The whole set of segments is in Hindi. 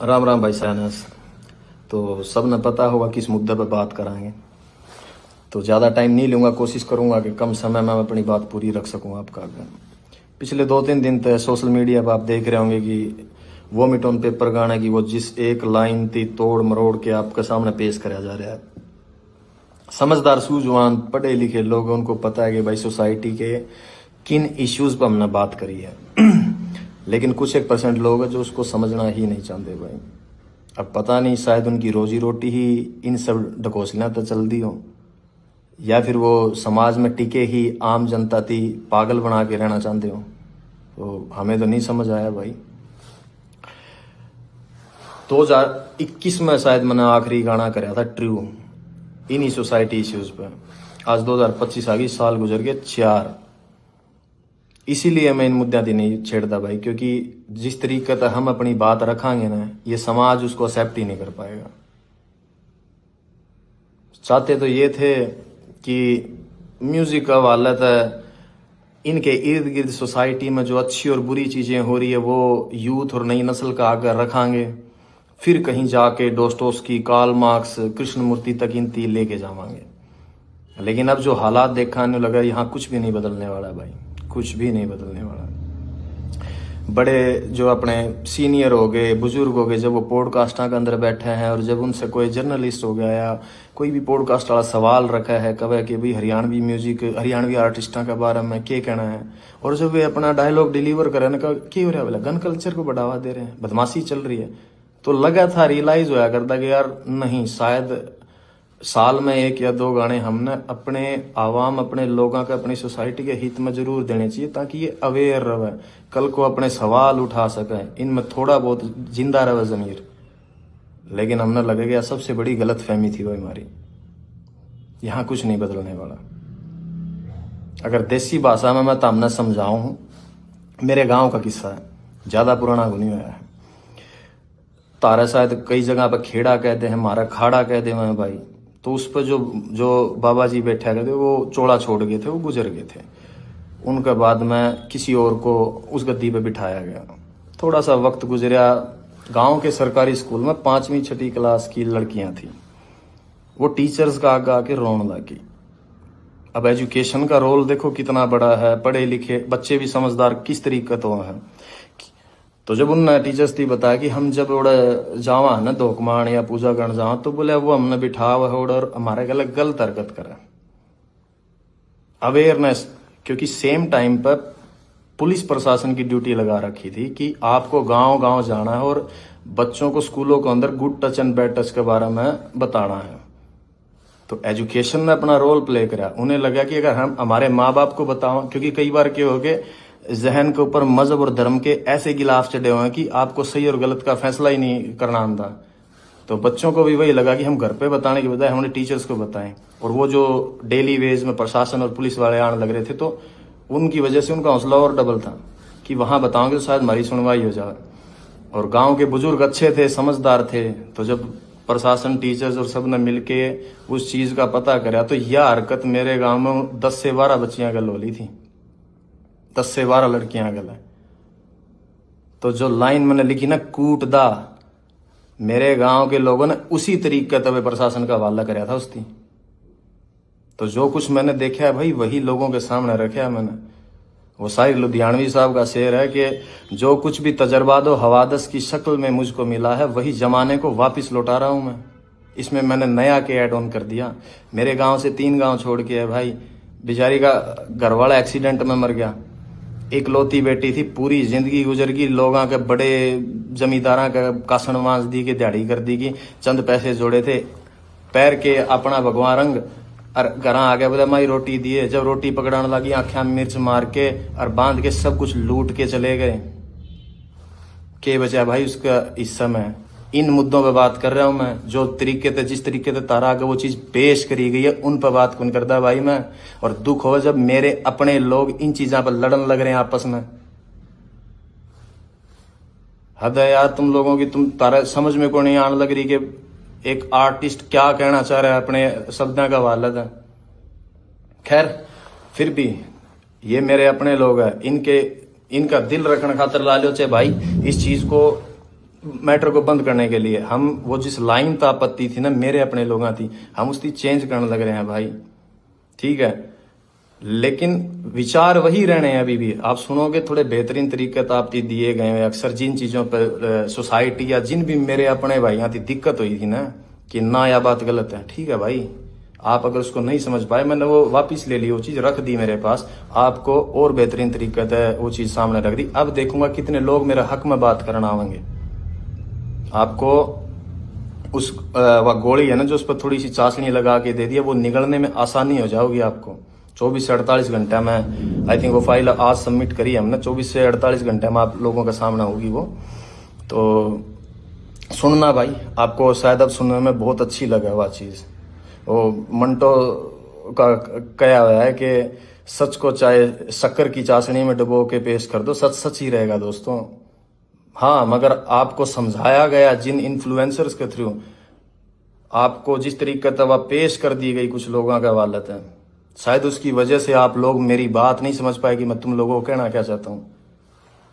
राम राम भाई साहब। तो सब ने पता होगा किस मुद्दे पर बात कराएंगे। तो ज़्यादा टाइम नहीं लूँगा, कोशिश करूँगा कि कम समय में अपनी बात पूरी रख सकूँ आपका आगे। पिछले 2-3 दिन तक सोशल मीडिया पर आप देख रहे होंगे कि वोमिट ऑन पेपर गाने की वो जिस एक लाइन थी तोड़ मरोड़ के आपके सामने पेश कराया जा रहा है। समझदार सूझवान पढ़े लिखे लोग, उनको पता है कि भाई सोसाइटी के किन इश्यूज़ पर हमने बात करी है लेकिन कुछ 1% लोग हैं जो उसको समझना ही नहीं चाहते भाई। अब पता नहीं, शायद उनकी रोजी रोटी ही इन सब ढकोसलियाँ तो चल दी हो, या फिर वो समाज में टिके ही आम जनता थी पागल बना के रहना चाहते हो। तो हमें तो नहीं समझ आया भाई। 2021 में शायद मैंने आखिरी गाना कराया था ट्रू इन्हीं सोसाइटी इश्यूज़ पे। आज 2025 आ गई, साल गुजर गए 4। इसीलिए मैं इन मुद्दों की नहीं छेड़ता भाई, क्योंकि जिस तरीके से हम अपनी बात रखांगे ना, ये समाज उसको एक्सेप्ट ही नहीं कर पाएगा। चाहते तो ये थे कि म्यूजिक का वाला था, इनके इर्द गिर्द सोसाइटी में जो अच्छी और बुरी चीज़ें हो रही है वो यूथ और नई नस्ल का आगे रखांगे, फिर कहीं जाके डोस्टोव्स्की, कार्ल मार्क्स, कृष्णमूर्ति तक इनती लेके जावांगे। लेकिन अब जो हालात देखने लगा, यहाँ कुछ भी नहीं बदलने वाला भाई, कुछ भी नहीं बदलने वाला। बड़े जो अपने सीनियर हो गए, बुजुर्ग हो गए, जब वो पॉडकास्टा के अंदर बैठे हैं और जब उनसे कोई जर्नलिस्ट हो गया या कोई भी पॉडकास्ट वाला सवाल रखा है कब कि भाई हरियाणवी म्यूजिक, हरियाणवी आर्टिस्टा के बारे में क्या कहना है, और जब वे अपना डायलॉग डिलीवर करें ना, क्या हो रहा है बोला, गन कल्चर को बढ़ावा दे रहे हैं, बदमाशी चल रही है, तो लगा था रियलाइज होया करता कि यार नहीं, शायद साल में 1 या 2 गाने हमने अपने आवाम, अपने लोगों के, अपनी सोसाइटी के हित में जरूर देने चाहिए, ताकि ये अवेयर रहे, कल को अपने सवाल उठा सके, इनमें थोड़ा बहुत जिंदा रहे ज़मीर। लेकिन हमने लगे कि सबसे बड़ी गलत फहमी थी वो हमारी। यहाँ कुछ नहीं बदलने वाला। अगर देसी भाषा में मैं तो हमने समझाऊँ, मेरे गाँव का किस्सा है, ज़्यादा पुराना नहीं हुआ है। तारा शायद कई जगह पर खेड़ा कहते हैं, हमारा खाड़ा कहते हैं भाई। तो उस पर जो बाबा जी बैठा गए थे वो चोला छोड़ गए थे, वो गुजर गए थे। उनके बाद में किसी और को उस गद्दी पे बिठाया गया। थोड़ा सा वक्त गुजरा, गांव के सरकारी स्कूल में 5वीं 6ठी क्लास की लड़कियां थी, वो टीचर्स का आगे आके रोने लगी। अब एजुकेशन का रोल देखो कितना बड़ा है, पढ़े लिखे बच्चे भी समझदार किस तरीके तो है। तो जब उन टीचर्स थी बताया कि हम जब उड़े जावा है ना धोकमान या पूजा करने जावा, तो बोले वो हमने बिठा हुआ और हमारे गलत गलत हरकत करे। अवेयरनेस, क्योंकि सेम टाइम पर पुलिस प्रशासन की ड्यूटी लगा रखी थी कि आपको गांव गांव जाना है और बच्चों को स्कूलों के अंदर good touch and bad touch के बारे में बताना है। तो एजुकेशन ने अपना रोल प्ले करा। उन्हें लगा कि अगर हम हमारे माँ बाप को बताओ, क्योंकि कई बार क्या हो गए, जहन के ऊपर मजहब और धर्म के ऐसे गिलाफ चढ़े हुए हैं कि आपको सही और गलत का फैसला ही नहीं करना आता। तो बच्चों को भी वही लगा कि हम घर पे बताने के बजाय हमने टीचर्स को बताएं। और वो जो डेली वेज में प्रशासन और पुलिस वाले आने लग रहे थे, तो उनकी वजह से उनका हौसला और डबल था कि वहां बताओगे तो शायद हमारी सुनवाई हो जाए। और गाँव के बुजुर्ग अच्छे थे, समझदार थे, तो जब प्रशासन, टीचर्स और सब ने मिलके उस चीज का पता करा, तो यह हरकत मेरे गाँव में 10 से 12 बच्चियां गल होली थी, 10 से 12 लड़कियां गल है। तो जो लाइन मैंने लिखी ना, कूट दा, मेरे गांव के लोगों ने उसी तरीके तब प्रशासन का हवाला कराया था उसकी। तो जो कुछ मैंने देखा है भाई, वही लोगों के सामने रखा है मैंने। वो शायर लुधियानवी साहब का शेर है कि जो कुछ भी तजर्बा दो हवादस की शक्ल में मुझको मिला है, वही जमाने को वापस लौटा रहा हूं मैं। इसमें मैंने नया के ऐड ऑन कर दिया। मेरे गांव से 3 गांव छोड़ के है भाई, बेचारी का घरवाला एक्सीडेंट में मर गया, इकलौती बेटी थी, पूरी जिंदगी गुजर गई, लोगों के बड़े जमींदारा का कासन मांस दी के दिहाड़ी कर दी की, चंद पैसे जोड़े थे, पैर के अपना भगवान रंग और घर आ गया, बोला माई रोटी दिए। जब रोटी पकड़ाने लगी, आंखें मिर्च मार के और बांध के सब कुछ लूट के चले गए। के बचा भाई उसका हिस्सा में। इन मुद्दों पे बात कर रहा हूं मैं, जो तरीके से, जिस तरीके से तारा आगे वो चीज पेश करी गई है, उन पर बात कौन करता भाई मैं। और दुख हो जब मेरे अपने लोग इन चीजों पर लड़न लग रहे हैं आपस में। हद है यार तुम लोगों की, तुम तारा समझ में को नहीं आने लग रही कि एक आर्टिस्ट क्या कहना चाह रहा है अपने शब्दों का वालद है। खैर फिर भी ये मेरे अपने लोग हैं, इनका दिल रखने खातर ला लो चाहे भाई, इस चीज को मैटर को बंद करने के लिए। हम वो जिस लाइन तो आपत्ति थी ना मेरे अपने लोगों थी, हम उसकी चेंज करने लग रहे हैं भाई, ठीक है। लेकिन विचार वही रहने हैं अभी भी। आप सुनोगे थोड़े बेहतरीन तरीके तो आप दिए गए हैं। अक्सर जिन चीज़ों पर सोसाइटी या जिन भी मेरे अपने भाई यहाँ थी दिक्कत हुई थी ना कि ना यह बात गलत है, ठीक है भाई, आप अगर उसको नहीं समझ पाए, मैंने वो वापस ले ली, वो चीज़ रख दी मेरे पास, आपको और बेहतरीन तरीके से वो चीज़ सामने रख दी। अब देखूंगा कितने लोग मेरे हक में बात करना आवेंगे। आपको उस वह गोली है ना जो उस पर थोड़ी सी चाशनी लगा के दे दिया, वो निगलने में आसानी हो जाओगी आपको। 24 से 48 घंटे में, आई थिंक वो फाइल आज सबमिट करी हमने, 24 से 48 घंटे में आप लोगों के सामने होगी वो। तो सुनना भाई, आपको शायद अब सुनने में बहुत अच्छी लगे वह चीज़। वो मंटो का कहा हुआ है कि सच को चाहे शक्कर की चाशनी में डुबो के पेश कर दो, सच सच ही रहेगा दोस्तों। हाँ, मगर आपको समझाया गया जिन इन्फ्लुएंसर्स के थ्रू, आपको जिस तरीके से वह पेश कर दी गई कुछ लोगों का वालत है, शायद उसकी वजह से आप लोग मेरी बात नहीं समझ पाए कि मैं तुम लोगों को कहना क्या चाहता हूँ।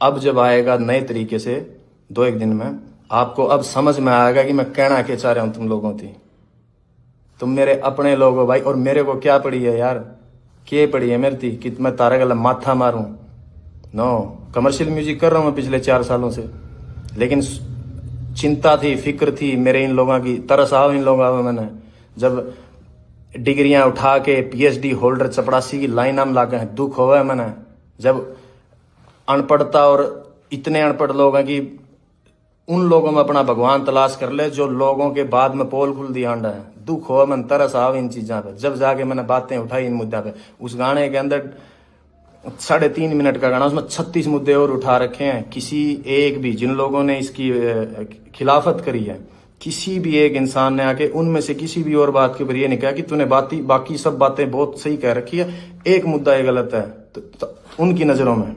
अब जब आएगा नए तरीके से 2-1 दिन में, आपको अब समझ में आएगा कि मैं कहना क्या चाह रहा हूँ तुम लोगों की। तुम मेरे अपने लोग हो भाई, और मेरे को क्या पड़ी है यार, क्या पड़ी है मेरी थी कि मैं तारा गला माथा मारूं? नो, कमर्शियल म्यूजिक कर रहा हूँ मैं पिछले 4 सालों से, लेकिन चिंता थी, फिक्र थी मेरे इन लोगों की, तरस आओ इन लोगों में। मैंने जब डिग्रियां उठा के PhD होल्डर चपड़ासी की लाइन हम लागे हैं, दुख हुआ है मैंने। जब अनपढ़ता और इतने अनपढ़ लोग हैं कि उन लोगों में अपना भगवान तलाश कर ले जो लोगों के बाद में पोल खुल दिया अंडा है, दुख हो मन, तरस आओ इन चीज़ों पे। जब जाके मैंने बातें उठाई इन मुद्दा पे, उस गाने के अंदर 3.5 मिनट का गाना, उसमें 36 मुद्दे और उठा रखे हैं। किसी एक भी, जिन लोगों ने इसकी खिलाफत करी है, किसी भी एक इंसान ने आके उनमें से किसी भी और बात के ऊपर ये नहीं कहा कि तूने बाकी सब बातें बहुत सही कह रखी है, एक मुद्दा ये गलत है। तो उनकी नज़रों में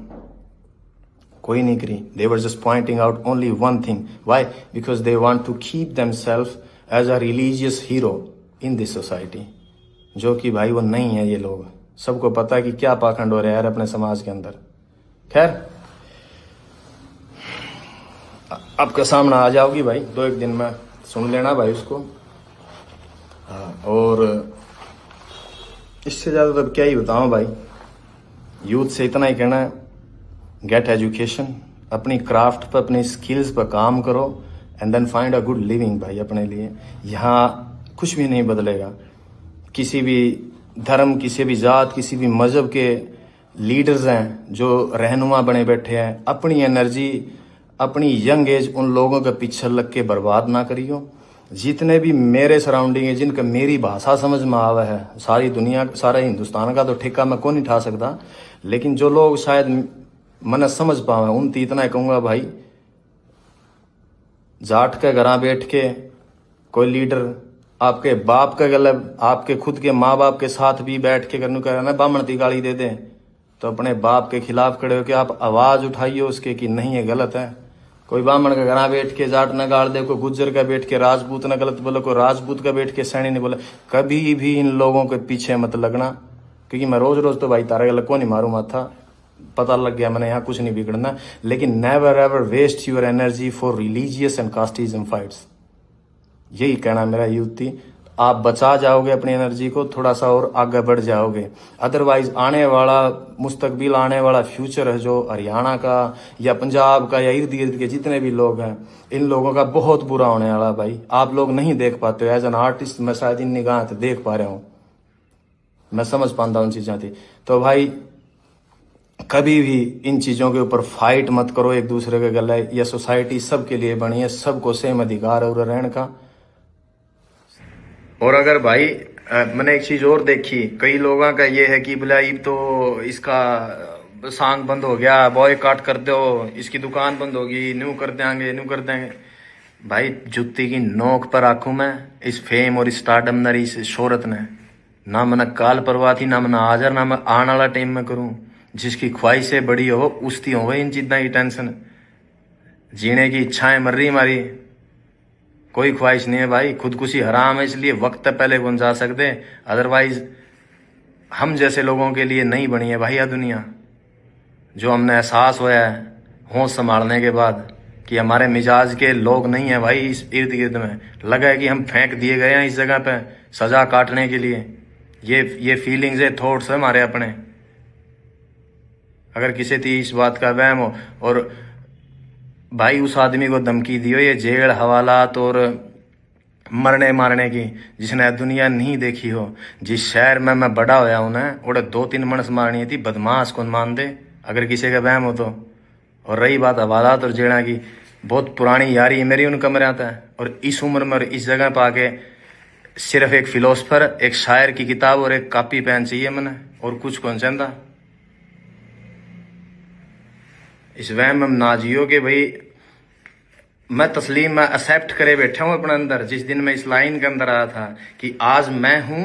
कोई नहीं करी। They were just pointing out only one thing. Why? Because they want to keep themselves as a religious hero in this society. जो कि भाई वो नहीं है ये लोग। सबको पता है कि क्या पाखंड हो रहा है यार अपने समाज के अंदर। खैर, आपके सामने आ जाओगी भाई 2-1 दिन में, सुन लेना भाई उसको। और इससे ज़्यादा तो क्या ही बताऊँ भाई, यूथ से इतना ही कहना है, गेट एजुकेशन, अपनी क्राफ्ट पर, अपनी स्किल्स पर काम करो, and then find a good living भाई अपने लिए। यहाँ कुछ भी नहीं बदलेगा। किसी भी धर्म, किसी भी जात, किसी भी मज़हब के लीडर्स हैं जो रहनुमा बने बैठे हैं, अपनी एनर्जी, अपनी यंग एज उन लोगों के पीछे लग के बर्बाद ना करियो। जितने भी मेरे सराउंडिंग है, जिनका मेरी भाषा समझ में आवा है, सारी दुनिया, सारा हिंदुस्तान का तो ठेका मैं कौन नहीं उठा सकता, लेकिन जो लोग शायद मन समझ पावे उन तो इतना कहूँगा भाई, जाट के घर बैठ के कोई लीडर आपके बाप का गलत, आपके खुद के माँ बाप के साथ भी बैठ के करने का ना बामण ती गाली दे दें, तो अपने बाप के खिलाफ खड़े होकर आप आवाज़ उठाइए उसके कि नहीं ये गलत है। कोई ब्राह्मण का घर बैठ के जाट न गाड़ दे, कोई गुज्जर का बैठ के राजपूत न गलत बोले, कोई राजपूत का बैठ के सैनी नहीं बोले। कभी भी इन लोगों के पीछे मत लगना, क्योंकि मैं रोज रोज तो भाई तारा गलत को नहीं मारूँ माथा, पता लग गया मैंने यहाँ कुछ नहीं बिगड़ना। लेकिन never ever waste your energy for religious and casteism fights, यही कहना मेरा यूथ थी। आप बचा जाओगे अपनी एनर्जी को, थोड़ा सा और आगे बढ़ जाओगे। अदरवाइज आने वाला मुस्तकबिल, आने वाला फ्यूचर है जो हरियाणा का या पंजाब का या इर्द गिर्द के जितने भी लोग हैं, इन लोगों का बहुत बुरा होने वाला भाई। आप लोग नहीं देख पाते हो, एज एन आर्टिस्ट मैं शायद इन निगाह से देख पा रहा हूँ, मैं समझ पाता हूँ उन चीज़ें थी। तो भाई कभी भी इन चीज़ों के ऊपर फाइट मत करो एक दूसरे के गले। यह सोसाइटी सबके लिए बनी है, सबको सेम अधिकार है और रहने का। और अगर भाई मैंने एक चीज़ और देखी, कई लोगों का ये है कि बोला तो इसका सॉन्ग बंद हो गया, बॉयकॉट कर दो, इसकी दुकान बंद होगी, न्यू कर देंगे, न्यू कर देंगे। भाई जुत्ती की नोक पर आंखों में इस फेम और स्टारडम ने, इस शोहरत ने, ना मैंने काल परवाह थी, ना मैंने हाजर, ना मैं आने वाला टाइम में करूँ। जिसकी ख्वाहिशें बड़ी हो उसकी हो गई इन चीज़ों की टेंशन, जीने की इच्छाएं मर रही हमारी, कोई ख्वाहिश नहीं है भाई। खुदकुशी हराम है, इसलिए वक्त पहले कौन जा सकते, अदरवाइज हम जैसे लोगों के लिए नहीं बनी है भाई यह दुनिया। जो हमने एहसास होया है होश संभालने के बाद कि हमारे मिजाज के लोग नहीं है भाई इस इर्द गिर्द में। लगा है कि हम फेंक दिए गए हैं इस जगह पे सजा काटने के लिए। ये फीलिंग्स है, थॉट्स है हमारे अपने। अगर किसी थी इस बात का वहम हो, और भाई उस आदमी को धमकी दियो ये जेल हवालात और मरने मारने की, जिसने दुनिया नहीं देखी हो। जिस शहर में मैं बड़ा होया हूं ना, उड़े 2-3 मनस मारनी थी, बदमाश कौन मान दे अगर किसी का वहम हो तो। और रही बात हवालात और जेड़ा की, बहुत पुरानी यारी है मेरी उन कमरे आता है। और इस उम्र में और इस जगह पर आके सिर्फ एक फिलोसफर, एक शायर की किताब और एक कॉपी पेन चाहिए मैंने, और कुछ कौन चाहता। इस वहम में ना जियो कि भाई मैं तस्लीम में एक्सेप्ट करे बैठा हूं अपने अंदर। जिस दिन मैं इस लाइन के अंदर आया था कि आज मैं हूं,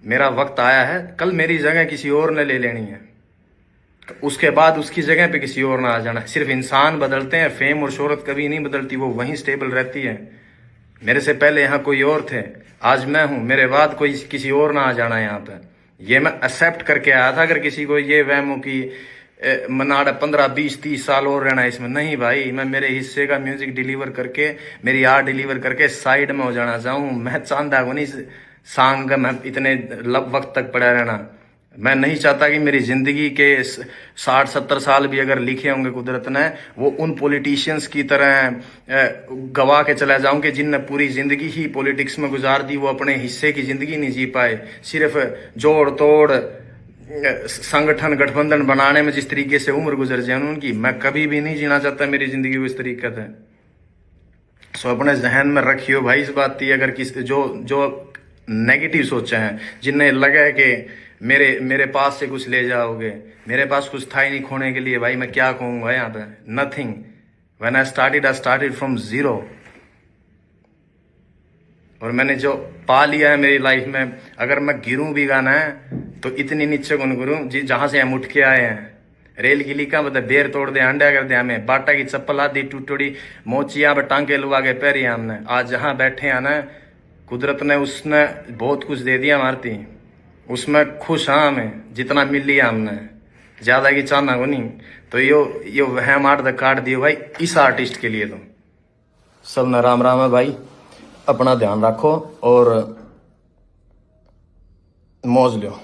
मेरा वक्त आया है, कल मेरी जगह किसी और ने ले लेनी है, तो उसके बाद उसकी जगह पे किसी और ना आ जाना। सिर्फ इंसान बदलते हैं, फेम और शोहरत कभी नहीं बदलती, वो वहीं स्टेबल रहती है। मेरे से पहले यहाँ कोई और थे, आज मैं हूं, मेरे बाद कोई किसी और ना आ जाना यहाँ पे। ये मैं एक्सेप्ट करके आया था। अगर किसी को ये वहम हो कि मनाड़ा 15-20-30 साल और रहना है इसमें, नहीं भाई, मैं मेरे हिस्से का म्यूजिक डिलीवर करके, मेरी आर्ट डिलीवर करके साइड में हो जाना चाहूँ। मैं चाहता हूँ नहीं सांग का मैं इतने वक्त तक पड़ा रहना। मैं नहीं चाहता कि मेरी जिंदगी के 60-70 साल भी अगर लिखे होंगे कुदरत ने, वो उन पॉलिटिशियंस की तरह गवा के चला जाऊं कि जिनने पूरी जिंदगी ही पॉलिटिक्स में गुजार दी, वो अपने हिस्से की जिंदगी नहीं जी पाए। सिर्फ जोड़ तोड़ संगठन गठबंधन बनाने में जिस तरीके से उम्र गुजर जाए उनकी, मैं कभी भी नहीं जीना चाहता मेरी जिंदगी को इस तरीके से। सो अपने जहन में रखियो भाई इस बात की। अगर किस जो नेगेटिव सोचे हैं, जिन्हें लगा है कि मेरे पास से कुछ ले जाओगे, मेरे पास कुछ था ही नहीं खोने के लिए, भाई मैं क्या कहूंगा यहाँ पे, nothing. When I started from zero. और मैंने जो पा लिया है मेरी लाइफ में, अगर मैं गिरूं भी गाना है तो इतनी नीचे कौन गिरूं जहां से हम उठ के आए हैं। रेल गिली का मतलब बेर तोड़ दे, अंडा कर दे हमें, बाटा की चप्पल आदि टूटोड़ी मोचिया पे टांके लुआ के पैरी हमने। आज जहां बैठे हैं ना, कुदरत ने उसने बहुत कुछ दे दिया मारती, उसमें खुश हाँ हमें जितना मिल लिया हमने, ज्यादा की चाहना को नहीं। तो यो वहम आर्ट द काट दियो भाई इस आर्टिस्ट के लिए। तो सब न राम राम है भाई, अपना ध्यान रखो और मौज लो।